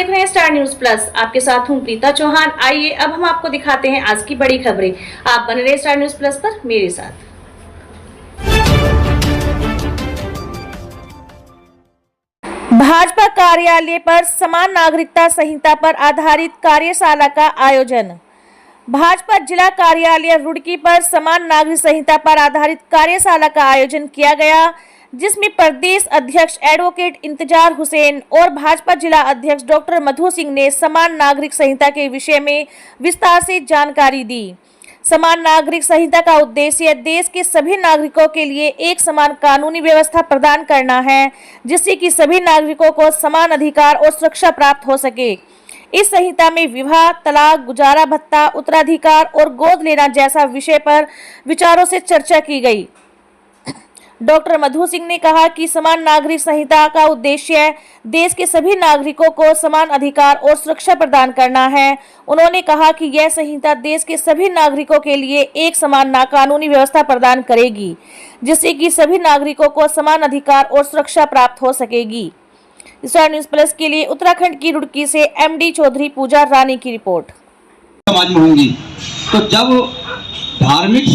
देख रहे हैं स्टार न्यूज प्लस। आपके साथ हूं प्रीता चौहान। आइए अब हम आपको दिखाते हैं आज की बड़ी खबरें। आप बने रहे स्टार न्यूज प्लस पर मेरे साथ। भाजपा कार्यालय पर समान नागरिकता संहिता पर आधारित कार्यशाला का आयोजन। भाजपा जिला कार्यालय रुड़की पर समान नागरिक संहिता पर आधारित कार्यशाला का आयोजन किया गया, जिसमें प्रदेश अध्यक्ष एडवोकेट इंतजार हुसैन और भाजपा जिला अध्यक्ष डॉक्टर मधु सिंह ने समान नागरिक संहिता के विषय में विस्तार से जानकारी दी। समान नागरिक संहिता का उद्देश्य देश के सभी नागरिकों के लिए एक समान कानूनी व्यवस्था प्रदान करना है, जिससे कि सभी नागरिकों को समान अधिकार और सुरक्षा प्राप्त हो सके। इस संहिता में विवाह, तलाक, गुजारा भत्ता, उत्तराधिकार और गोद लेना जैसा विषय पर विचारों से चर्चा की गई। डॉक्टर मधु सिंह ने कहा कि समान नागरिक संहिता का उद्देश्य देश के सभी नागरिकों को समान अधिकार और सुरक्षा प्रदान करना है। उन्होंने कहा कि यह संहिता देश के सभी नागरिकों के लिए एक समान कानूनी व्यवस्था प्रदान करेगी, जिससे कि सभी नागरिकों को समान अधिकार और सुरक्षा प्राप्त हो सकेगी। स्टार न्यूज प्लस के लिए उत्तराखंड की रुड़की से एमडी चौधरी पूजा रानी की रिपोर्ट। समाज में होंगी तो जब धार्मिक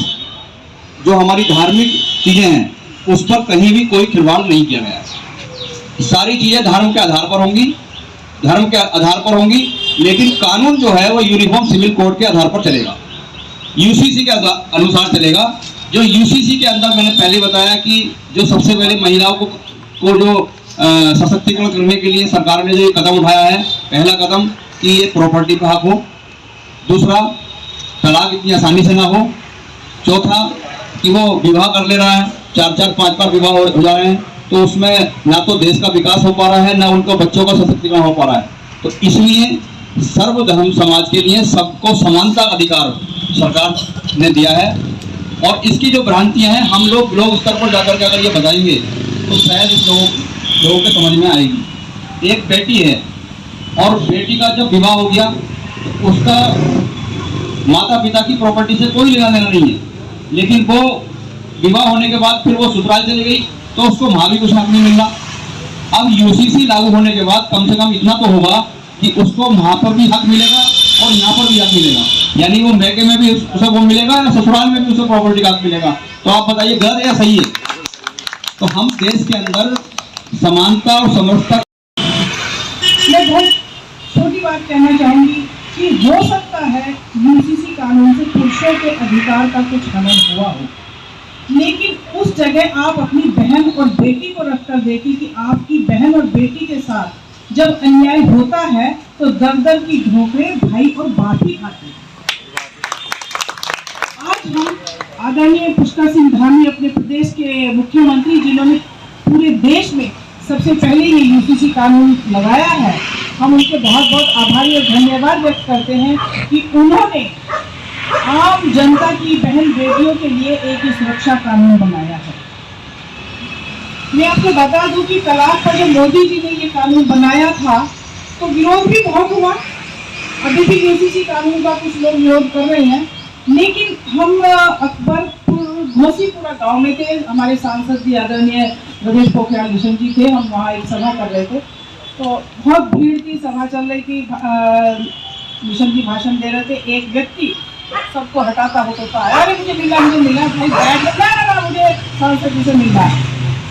जो हमारी धार्मिक चीजें हैं उस पर कहीं भी कोई खिलवाड़ नहीं किया गया है। सारी चीजें धर्म के आधार पर होंगी, लेकिन कानून जो है वो यूनिफॉर्म सिविल कोड के आधार पर चलेगा, यूसीसी के अनुसार चलेगा। जो यूसीसी के अंदर मैंने पहले बताया कि जो सबसे पहले महिलाओं को जो सशक्तिकरण करने के लिए सरकार ने जो कदम उठाया है, पहला कदम कि ये प्रॉपर्टी का हक हो, दूसरा तलाक इतनी आसानी से ना हो, चौथा कि वो विवाह कर ले रहा है, 4-4, 5 विवाह हो जा रहे हैं, तो उसमें ना तो देश का विकास हो पा रहा है, ना उनको बच्चों का सशक्तिकरण हो पा रहा है। तो इसलिए सर्वधर्म समाज के लिए सबको समानता का अधिकार सरकार ने दिया है। और इसकी जो भ्रांतियां हैं हम लोग स्तर पर जाकर के अगर ये बताएंगे तो शायद इस लोगों के समझ में आएगी। एक बेटी है और बेटी का जब विवाह हो गया तो उसका माता पिता की प्रॉपर्टी से कोई लेना देना नहीं है, लेकिन वो विवाह होने के बाद फिर वो ससुराल चली गई तो उसको वहां भी कुछ हक नहीं मिल रहा। अब यूसीसी लागू होने के बाद कम से कम इतना तो होगा कि उसको वहां पर भी हक मिलेगा और यहाँ पर भी हक मिलेगा, यानी वो मैके में भी उसे वो मिलेगा या ससुराल में भी उसे प्रॉपर्टी का हक मिलेगा। तो आप बताइए गलत या सही है? तो हम देश के अंदर समानता और समरसता। मैं बहुत छोटी बात कहना चाहूंगी कि हो सकता है यूसीसी कानून से पुरुषों के अधिकार का कुछ हनन हुआ हो, लेकिन उस जगह आप अपनी बहन और बेटी को रखकर देखिए कि आपकी बहन और बेटी के साथ जब अन्याय होता है तो दर की ठोकरें भाई और बाप ही खाते हैं। आज हम आदरणीय पुष्कर सिंह धामी अपने प्रदेश के मुख्यमंत्री, जिन्होंने पूरे देश में सबसे पहले ये यूसीसी कानून लगाया है, हम उनके बहुत बहुत आभारी और धन्यवाद व्यक्त करते हैं कि उन्होंने आम जनता की बहन बेटियों के लिए एक ही सुरक्षा कानून बनाया है। मैं आपको बता दूं कि तलाक पर जब मोदी जी ने ये कानून बनाया था तो विरोध भी बहुत हुआ। अभी भी यूसीसी कानून का कुछ लोग विरोध कर रहे हैं, लेकिन हम अकबरपुर घोसीपुरा गांव में थे, हमारे सांसद जी आदरणीय रमेश पोखरियाल निशंक जी थे, हम वहाँ एक सभा कर रहे थे, तो बहुत भीड़ थी, सभा चल रही थी, निशंक जी भाषण दे रहे थे। एक व्यक्ति सबको हटाता होता है, अरे मुझे मिला भाई, बैठ ना मुझे सांसद जी से मिलना है,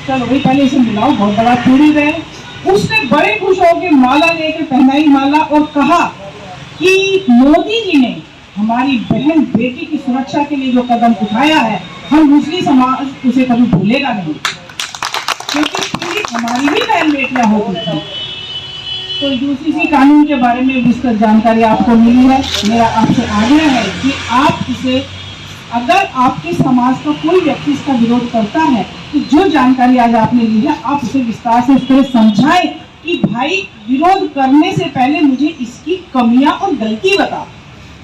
चलो भाई पहले इसे मिलाओ, बहुत बड़ा पूरी रहे। उसने बड़े खुश होकर माला लेके पहनाई माला और कहा कि मोदी जी ने हमारी बहन बेटी की सुरक्षा के लिए जो कदम उठाया है, हम मुस्लिम समाज उसे कभी भूलेगा नहीं, क्योंकि पीड़ित हमारी भी बहन बेटियां होती थी। तो यूसीसी कानून के बारे में विस्तृत जानकारी आपको मिली है। मेरा आपसे आग्रह है कि आप इसे, अगर आपके समाज का कोई व्यक्ति इसका विरोध करता है तो जो जानकारी आज आपने ली है आप उसे विस्तार से इस तरह समझाएं कि भाई विरोध करने से पहले मुझे इसकी कमियां और गलती बता।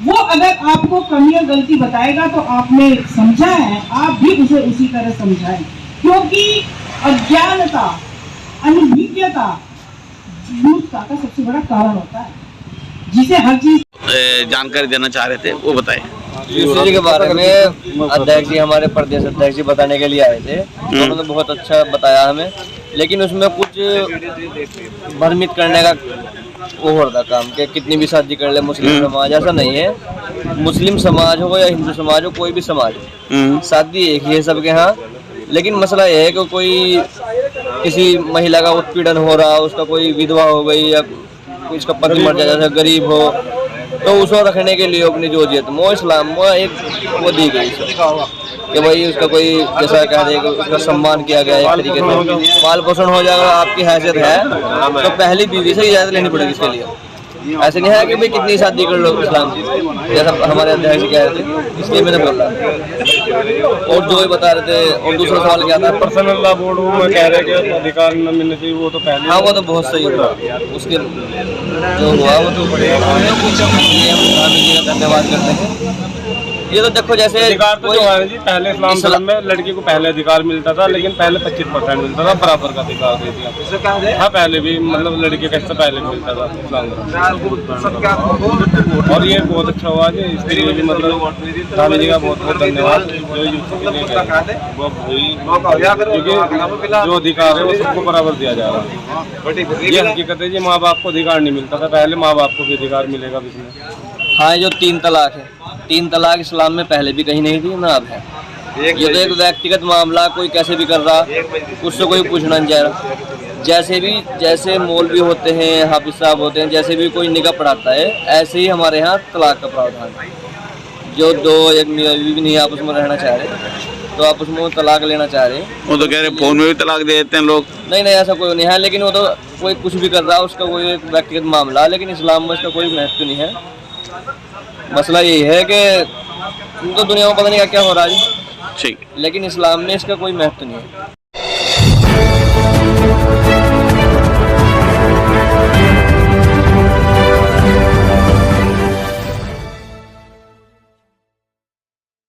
वो अगर आपको कमी और गलती बताएगा तो आपने समझा है, आप भी उसे उसी तरह समझाएं, क्योंकि अज्ञानता, अनभिज्ञता मूर्खता का सबसे बड़ा कारण होता है, जिसे हर चीज जानकारी देना चाह रहे थे, वो बताएं। यूसीसी के बारे में अध्यक्ष जी, हमारे प्रदेश अध्यक्ष जी बताने के लिए आए थे, उन्होंने बहुत अच्छा बताया हमें, लेकिन उसमें कुछ भ्रमित करने का वो हो रहा काम कि कितनी भी शादी कर ले मुस्लिम समाज, ऐसा नहीं है। मुस्लिम समाज हो या हिंदू समाज हो, कोई भी समाज हो, शादी एक ही है सबके यहाँ। लेकिन मसला ये है कि कोई किसी महिला का उत्पीड़न हो रहा, उसका कोई विधवा हो गई या इसका पति मर जाए, जैसे गरीब हो, तो उसको रखने के लिए अपनी जोजियत वो इस्लाम में एक वो दी गई कि भाई उसका कोई जैसा कह दे उसका सम्मान किया गया एक तरीके से, पाल पोषण हो जाएगा। आपकी हैसियत है तो पहली बीवी से इजाज़त लेनी पड़ेगी इसके लिए। ऐसे नहीं है कि भाई कितनी शादी कर लो इस्लाम की, जैसा हमारे अध्यक्ष कह रहे थे, इसलिए मैंने बोला। और जो बता रहे थे, और दूसरा सवाल क्या था? पर्सनल लॉ बोर्ड में कह रहे हैं कि अधिकार न मिलने चाहिए, वो तो पहले। हाँ, वो तो बहुत सही हुआ, उसके जो हुआ वो तो बढ़िया। धन्यवाद करते हैं। ये तो देखो जैसे अधिकार तो जो है जी, पहले इस्लाम धर्म में लड़की को पहले अधिकार मिलता था, लेकिन पहले 25% मिलता था, बराबर का अधिकार दे दिया। हाँ, पहले भी मतलब लड़की का हिस्सा पहले मिलता था इस्लाम धर्म। और ये बहुत अच्छा हुआ जी, इसके लिए भी मतलब स्वामी जी का बहुत बहुत धन्यवाद। क्योंकि जो अधिकार है वो सबको बराबर दिया जा रहा है। ये हकीकत है जी, माँ बाप को अधिकार नहीं मिलता था पहले, माँ बाप को भी अधिकार मिलेगा इसमें। हाँ, जो 3 तलाक है, 3 तलाक इस्लाम में पहले भी कहीं नहीं थी ना अब है। ये तो एक व्यक्तिगत मामला, कोई कैसे भी कर रहा, उससे कोई पूछना नहीं जा रहा। जैसे मौलवी होते हैं, हाफिज साहब होते हैं, जैसे भी कोई निकाह पढ़ाता है, ऐसे ही हमारे यहाँ तलाक का प्रावधान है। जो दो एक बीवी नहीं आपस में रहना चाह रहे तो आपस में तलाक लेना चाह रहे, वो तो कह रहे फोन में भी तलाक दे देते हैं लोग। नहीं ऐसा कोई नहीं है, लेकिन वो तो कोई कुछ भी कर रहा है, उसका कोई एक व्यक्तिगत मामला, लेकिन इस्लाम में इसका कोई महत्व नहीं है। मसला यही है कि तो दुनिया में पता नहीं क्या हो रहा है, ठीक, लेकिन इस्लाम में इसका कोई महत्व नहीं है।